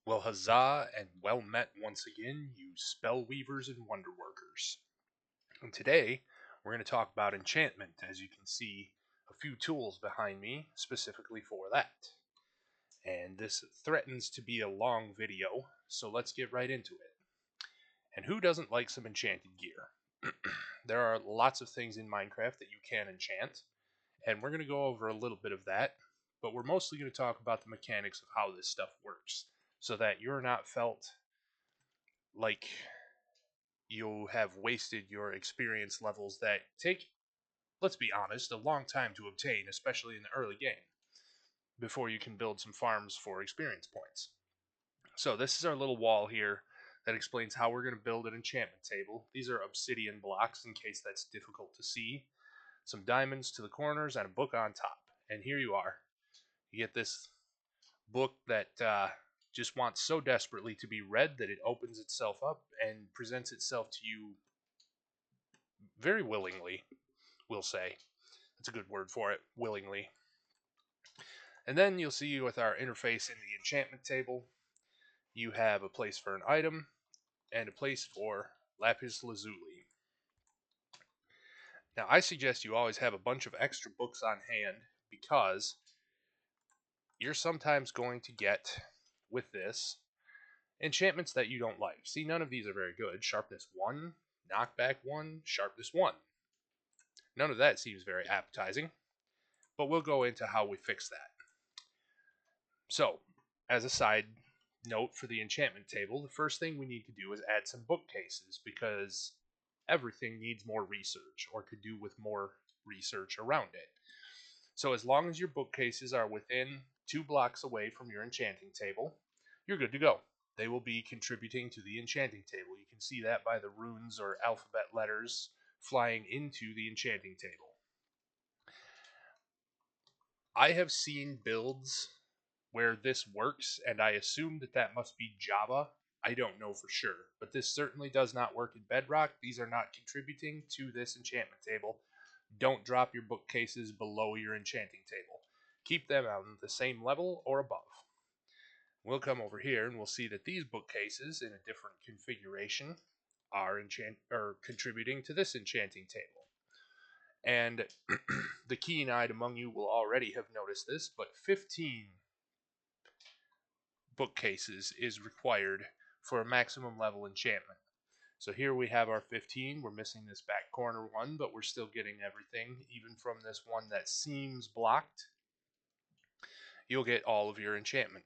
Well, huzzah and well met once again, you spell weavers and wonder workers. And today we're going to talk about enchantment. As you can see, a few tools behind me specifically for that. And this threatens to be a long video, so let's get right into it. And who doesn't like some enchanted gear? There are lots of things in Minecraft that you can enchant, and we're going to go over a little bit of that, but we're mostly going to talk about the mechanics of how this stuff works, so that you're not felt like you have wasted your experience levels that take, let's be honest, a long time to obtain, especially in the early game, before you can build some farms for experience points. So this is our little wall here that explains how we're going to build an enchantment table. These are obsidian blocks in case that's difficult to see. Some diamonds to the corners and a book on top. And here you are. You get this book that just wants so desperately to be read that it opens itself up and presents itself to you very willingly, we'll say. That's a good word for it, willingly. And then you'll see with our interface in the enchantment table, you have a place for an item and a place for lapis lazuli. Now, I suggest you always have a bunch of extra books on hand because you're sometimes going to get, with this, enchantments that you don't like. See, none of these are very good. Sharpness 1, knockback 1, sharpness 1. None of that seems very appetizing, but we'll go into how we fix that. So, as a side note for the enchantment table, the first thing we need to do is add some bookcases because everything needs more research or could do with more research around it. So as long as your bookcases are within 2 blocks away from your enchanting table, you're good to go. They will be contributing to the enchanting table. You can see that by the runes or alphabet letters flying into the enchanting table. I have seen builds where this works, and I assume that that must be Java. I don't know for sure, but this certainly does not work in Bedrock. These are not contributing to this enchantment table. Don't drop your bookcases below your enchanting table. Keep them on the same level or above. We'll come over here and we'll see that these bookcases in a different configuration are contributing to this enchanting table. And the keen-eyed among you will already have noticed this, but 15 bookcases is required for a maximum level enchantment. So here we have our 15. We're missing this back corner one, but we're still getting everything, even from this one that seems blocked. You'll get all of your enchantment.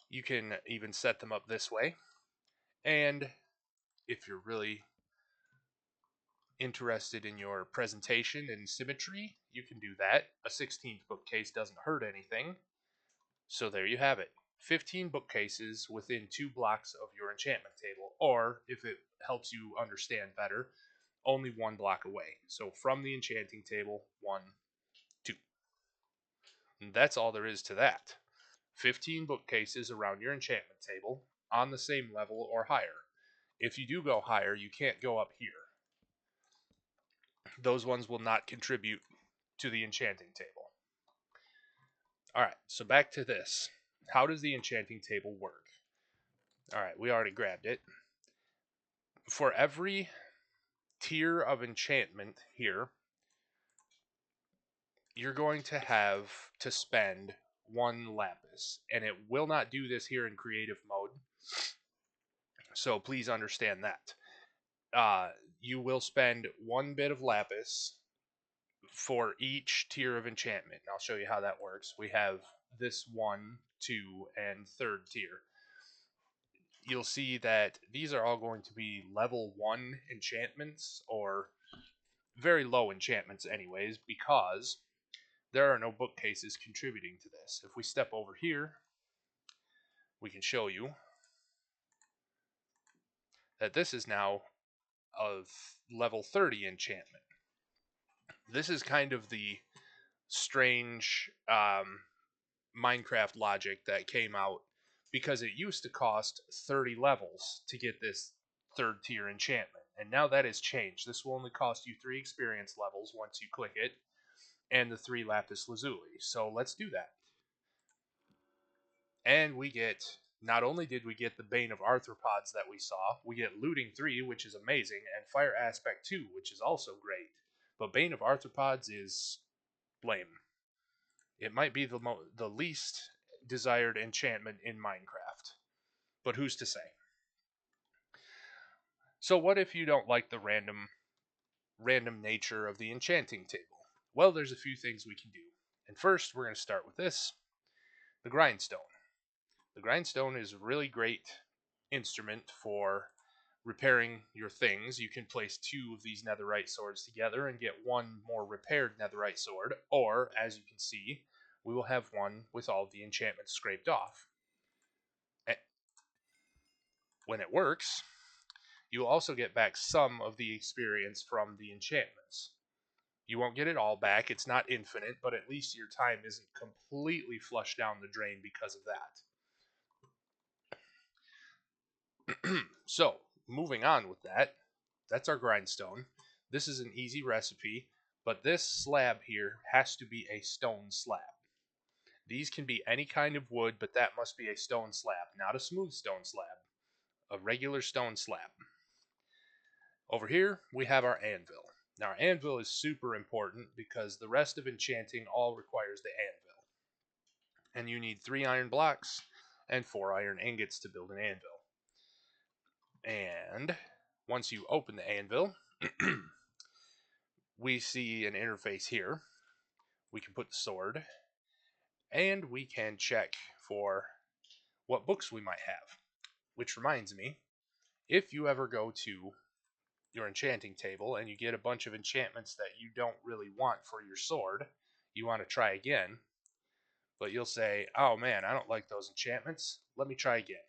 You can even set them up this way. And if you're really interested in your presentation and symmetry, you can do that. A 16th bookcase doesn't hurt anything. So there you have it. 15 bookcases within 2 blocks of your enchantment table, or if it helps you understand better, only 1 block away. So from the enchanting table, 1, 2. And that's all there is to that. 15 bookcases around your enchantment table on the same level or higher. If you do go higher, you can't go up here. Those ones will not contribute to the enchanting table. Alright, so back to this. How does the enchanting table work? Alright, we already grabbed it. For every tier of enchantment here, you're going to have to spend 1 lapis. And it will not do this here in creative mode. So please understand that. You will spend 1 bit of lapis for each tier of enchantment. And I'll show you how that works. We have this 1, 2, and 3rd tier. You'll see that these are all going to be level 1 enchantments, or very low enchantments anyways, because there are no bookcases contributing to this. If we step over here, we can show you that this is now of level 30 enchantment. This is kind of the strange Minecraft logic that came out because it used to cost 30 levels to get this 3rd tier enchantment. And now that has changed. This will only cost you 3 experience levels once you click it, and the 3 lapis lazuli. So let's do that. And we get, not only did we get the Bane of Arthropods that we saw, we get Looting 3, which is amazing, and Fire Aspect 2, which is also great. But Bane of Arthropods is lame. It might be the least desired enchantment in Minecraft. But who's to say? So what if you don't like the random nature of the enchanting table? Well, there's a few things we can do. And first, we're going to start with this, the grindstone. The grindstone is a really great instrument for repairing your things. You can place 2 of these netherite swords together and get 1 more repaired netherite sword, or, as you can see, we will have 1 with all of the enchantments scraped off. When it works, you will also get back some of the experience from the enchantments. You won't get it all back, it's not infinite, but at least your time isn't completely flushed down the drain because of that. So, moving on with that, that's our grindstone. This is an easy recipe, but this slab here has to be a stone slab. These can be any kind of wood, but that must be a stone slab, not a smooth stone slab, a regular stone slab. Over here, we have our anvil. Now, our anvil is super important because the rest of enchanting all requires the anvil. And you need 3 iron blocks and 4 iron ingots to build an anvil. And once you open the anvil, we see an interface here. We can put the sword, and we can check for what books we might have. Which reminds me, if you ever go to your enchanting table and you get a bunch of enchantments that you don't really want for your sword, you want to try again, but you'll say, oh man, I don't like those enchantments, let me try again.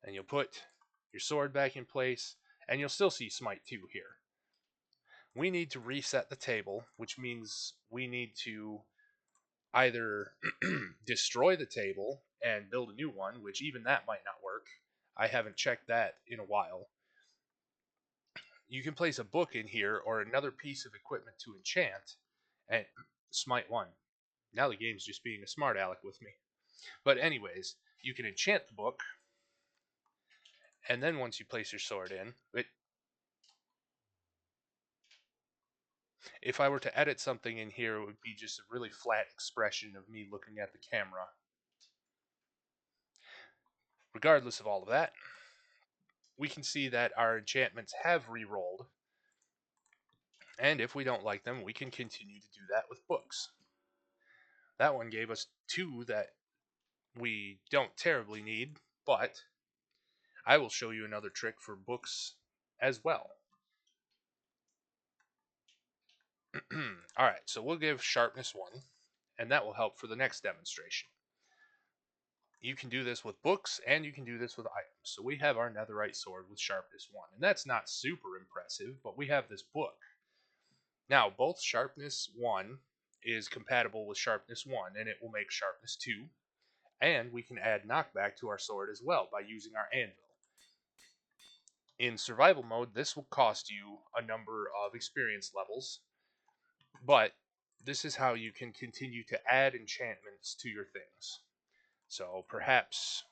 And you'll put your sword back in place, and you'll still see Smite 2 here. We need to reset the table, which means we need to either destroy the table and build a new one, which even that might not work. I haven't checked that in a while. You can place a book in here or another piece of equipment to enchant, and Smite 1. Now the game's just being a smart aleck with me. But anyways, you can enchant the book, and then once you place your sword in, if I were to edit something in here, it would be just a really flat expression of me looking at the camera. Regardless of all of that, we can see that our enchantments have re-rolled, and if we don't like them, we can continue to do that with books. That one gave us 2 that we don't terribly need, but I will show you another trick for books as well. Alright, so we'll give sharpness 1, and that will help for the next demonstration. You can do this with books, and you can do this with items. So we have our netherite sword with sharpness 1, and that's not super impressive, but we have this book. Now, both sharpness 1 is compatible with sharpness 1, and it will make sharpness 2, and we can add knockback to our sword as well by using our anvil. In survival mode, this will cost you a number of experience levels, but this is how you can continue to add enchantments to your things. So perhaps,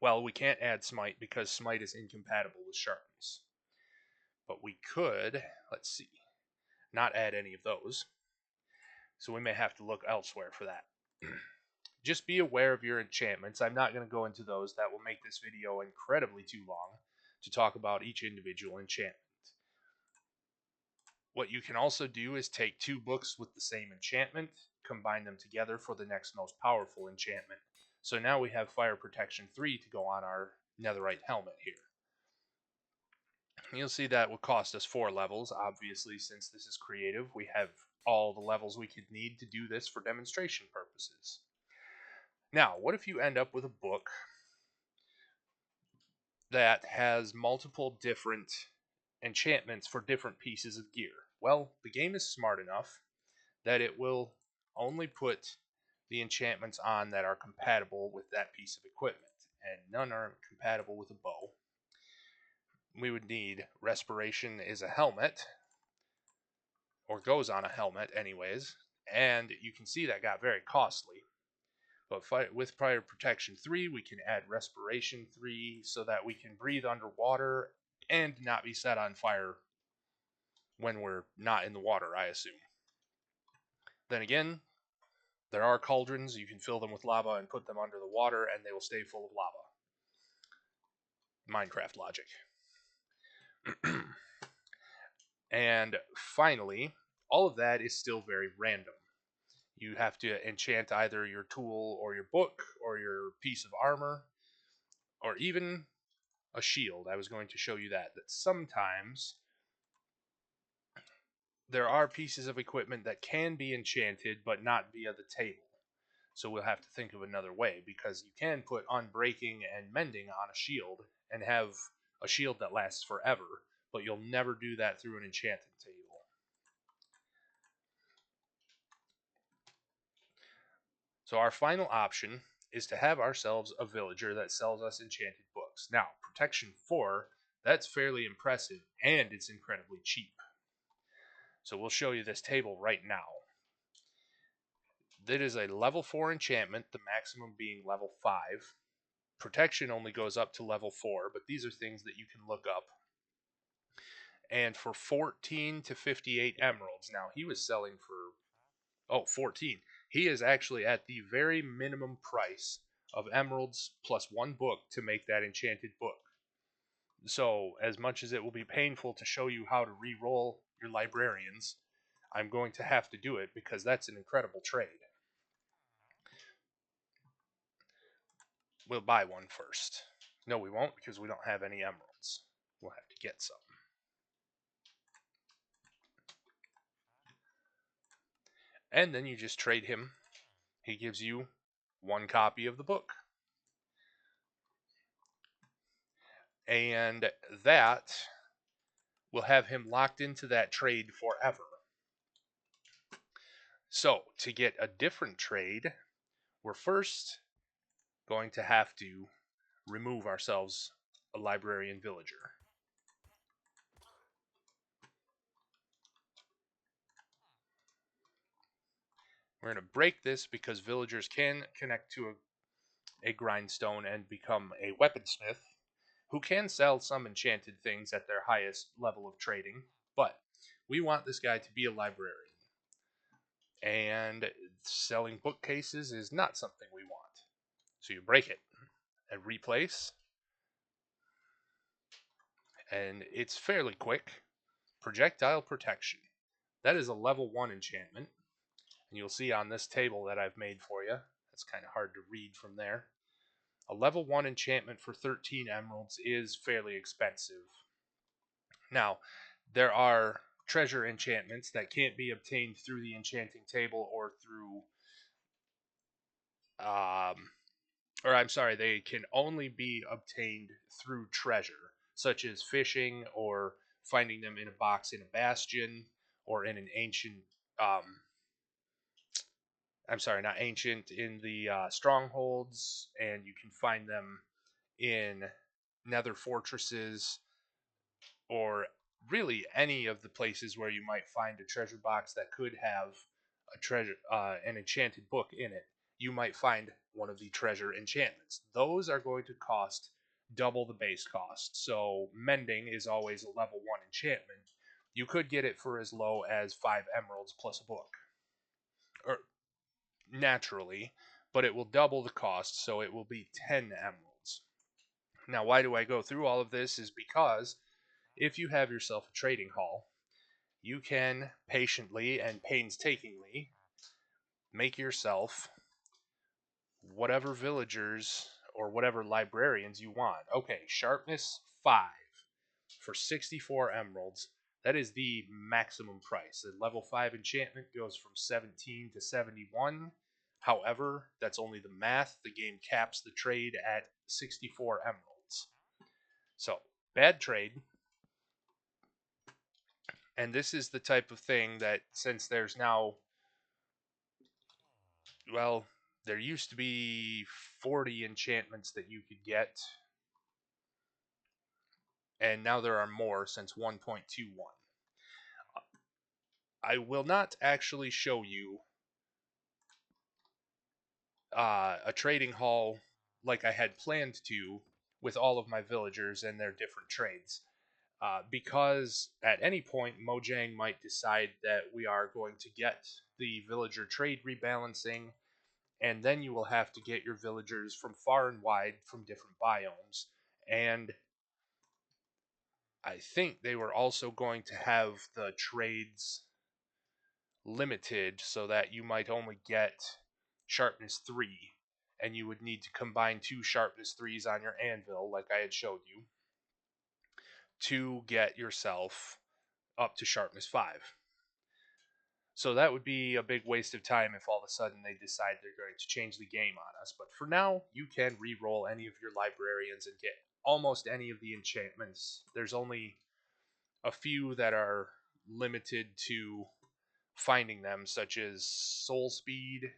well, we can't add Smite because Smite is incompatible with Sharpness. But we could, let's see, not add any of those. So we may have to look elsewhere for that. Just be aware of your enchantments. I'm not going to go into those. That will make this video incredibly too long to talk about each individual enchantment. What you can also do is take 2 books with the same enchantment, combine them together for the next most powerful enchantment. So now we have Fire Protection 3 to go on our netherite helmet here. You'll see that will cost us 4 levels. Obviously, since this is creative, we have all the levels we could need to do this for demonstration purposes. Now, what if you end up with a book that has multiple different enchantments for different pieces of gear? Well, the game is smart enough that it will only put the enchantments on that are compatible with that piece of equipment, and none are compatible with a bow. We would need Respiration is a helmet, or goes on a helmet anyways, and you can see that got very costly. But with prior protection 3, we can add respiration 3 so that we can breathe underwater and not be set on fire when we're not in the water, I assume. Then again, there are cauldrons. You can fill them with lava and put them under the water, and they will stay full of lava. Minecraft logic. And finally, all of that is still very random. You have to enchant either your tool or your book or your piece of armor or even a shield. I was going to show you that sometimes there are pieces of equipment that can be enchanted but not via the table. So we'll have to think of another way, because you can put unbreaking and mending on a shield and have a shield that lasts forever, but you'll never do that through an enchanting table. So our final option is to have ourselves a villager that sells us enchanted books. Now, protection 4, that's fairly impressive, and it's incredibly cheap. So we'll show you this table right now. That is a level 4 enchantment, the maximum being level 5. Protection only goes up to level 4, but these are things that you can look up. And for 14 to 58 emeralds, now he was selling for 14. He is actually at the very minimum price of emeralds plus 1 book to make that enchanted book. So, as much as it will be painful to show you how to re-roll your librarians, I'm going to have to do it because that's an incredible trade. We'll buy one first. No, we won't, because we don't have any emeralds. We'll have to get some. And then you just trade him. He gives you 1 copy of the book. And that will have him locked into that trade forever. So, to get a different trade, we're first going to have to remove ourselves a librarian villager. We're going to break this because villagers can connect to a grindstone and become a weaponsmith who can sell some enchanted things at their highest level of trading, but we want this guy to be a librarian. And selling bookcases is not something we want. So you break it and replace, and it's fairly quick. Projectile protection. That is a level 1 enchantment, and you'll see on this table that I've made for you. That's kind of hard to read from there. A level 1 enchantment for 13 emeralds is fairly expensive. Now, there are treasure enchantments that can't be obtained through the enchanting table or through or I'm sorry, they can only be obtained through treasure, such as fishing or finding them in a box in a bastion or in an ancient. I'm sorry, not ancient, in the strongholds, and you can find them in nether fortresses or really any of the places where you might find a treasure box that could have an enchanted book in it. You might find one of the treasure enchantments. Those are going to cost double the base cost. So mending is always a level 1 enchantment. You could get it for as low as 5 emeralds plus a book, or naturally, but it will double the cost, so it will be 10 emeralds. Now, why do I go through all of this? Is because if you have yourself a trading hall, you can patiently and painstakingly make yourself whatever villagers or whatever librarians you want. Okay, sharpness 5 for 64 emeralds. That is the maximum price. The level 5 enchantment goes from 17 to 71. However, that's only the math. The game caps the trade at 64 emeralds. So, bad trade. And this is the type of thing that, since there's now, well, there used to be 40 enchantments that you could get, and now there are more since 1.21. I will not actually show you a trading hall like I had planned to with all of my villagers and their different trades. Because at any point, Mojang might decide that we are going to get the villager trade rebalancing, and then you will have to get your villagers from far and wide from different biomes. And I think they were also going to have the trades limited so that you might only get sharpness 3, and you would need to combine 2 sharpness 3s on your anvil, like I had showed you, to get yourself up to sharpness 5. So that would be a big waste of time if all of a sudden they decide they're going to change the game on us. But for now, you can re-roll any of your librarians and get almost any of the enchantments. There's only a few that are limited to finding them, such as Soul Speed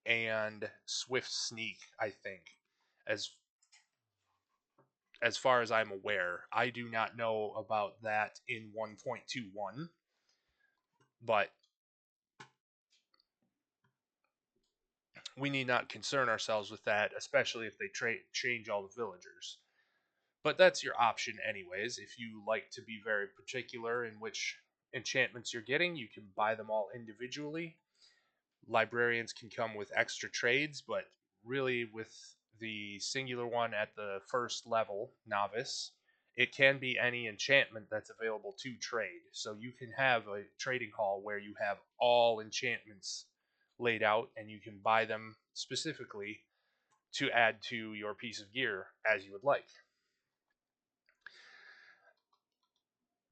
and Swift Sneak, I think. As as far as I'm aware, I do not know about that in 1.21, but we need not concern ourselves with that, especially if they change all the villagers. But that's your option, anyways. If you like to be very particular in which enchantments you're getting, you can buy them all individually. Librarians can come with extra trades, but really, with the singular one at the first level, novice, it can be any enchantment that's available to trade. So you can have a trading hall where you have all enchantments laid out, and you can buy them specifically to add to your piece of gear as you would like.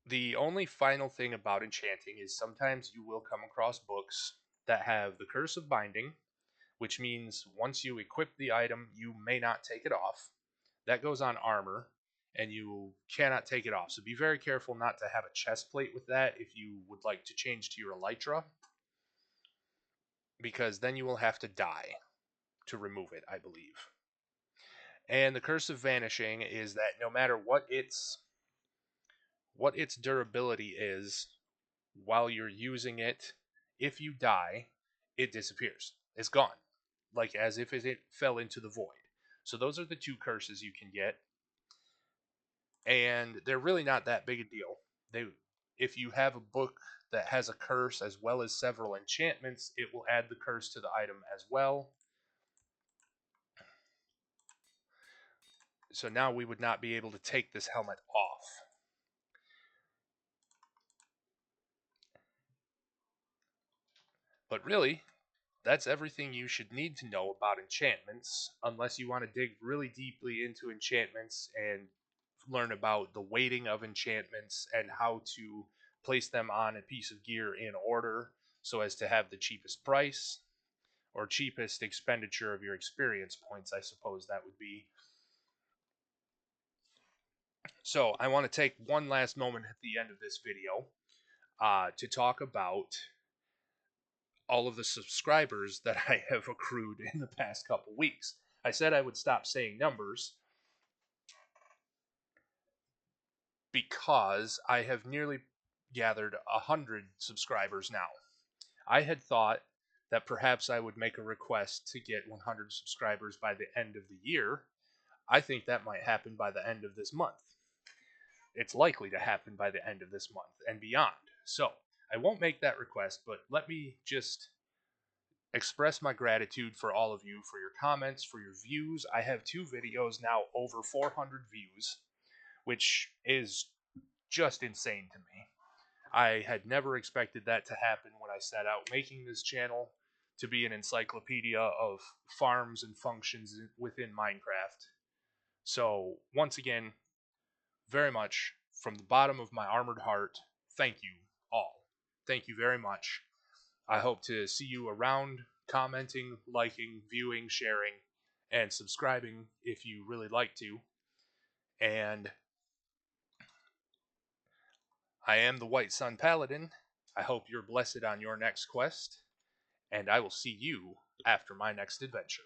The only final thing about enchanting is sometimes you will come across books that have the Curse of Binding, which means once you equip the item, you may not take it off. That goes on armor, and you cannot take it off. So be very careful not to have a chest plate with that if you would like to change to your elytra, because then you will have to die to remove it, I believe. And the Curse of Vanishing is that no matter what its durability is while you're using it, if you die, it disappears. It's gone, like as if it fell into the void. So those are the 2 curses you can get, and they're really not that big a deal. If you have a book that has a curse as well as several enchantments, it will add the curse to the item as well. So now we would not be able to take this helmet off. But really, that's everything you should need to know about enchantments, unless you want to dig really deeply into enchantments and learn about the weighting of enchantments and how to place them on a piece of gear in order so as to have the cheapest price or cheapest expenditure of your experience points, I suppose that would be. So I want to take one last moment at the end of this video to talk about all of the subscribers that I have accrued in the past couple weeks. I said I would stop saying numbers because I have nearly gathered 100 subscribers now. I had thought that perhaps I would make a request to get 100 subscribers by the end of the year. I think that might happen by the end of this month. It's likely to happen by the end of this month and beyond. So I won't make that request, but let me just express my gratitude for all of you, for your comments, for your views. I have 2 videos now over 400 views, which is just insane to me. I had never expected that to happen when I set out making this channel to be an encyclopedia of farms and functions within Minecraft. So, once again, very much from the bottom of my armored heart, thank you all. Thank you very much. I hope to see you around, commenting, liking, viewing, sharing, and subscribing if you really like to. And I am the White Sun Paladin. I hope you're blessed on your next quest, and I will see you after my next adventure.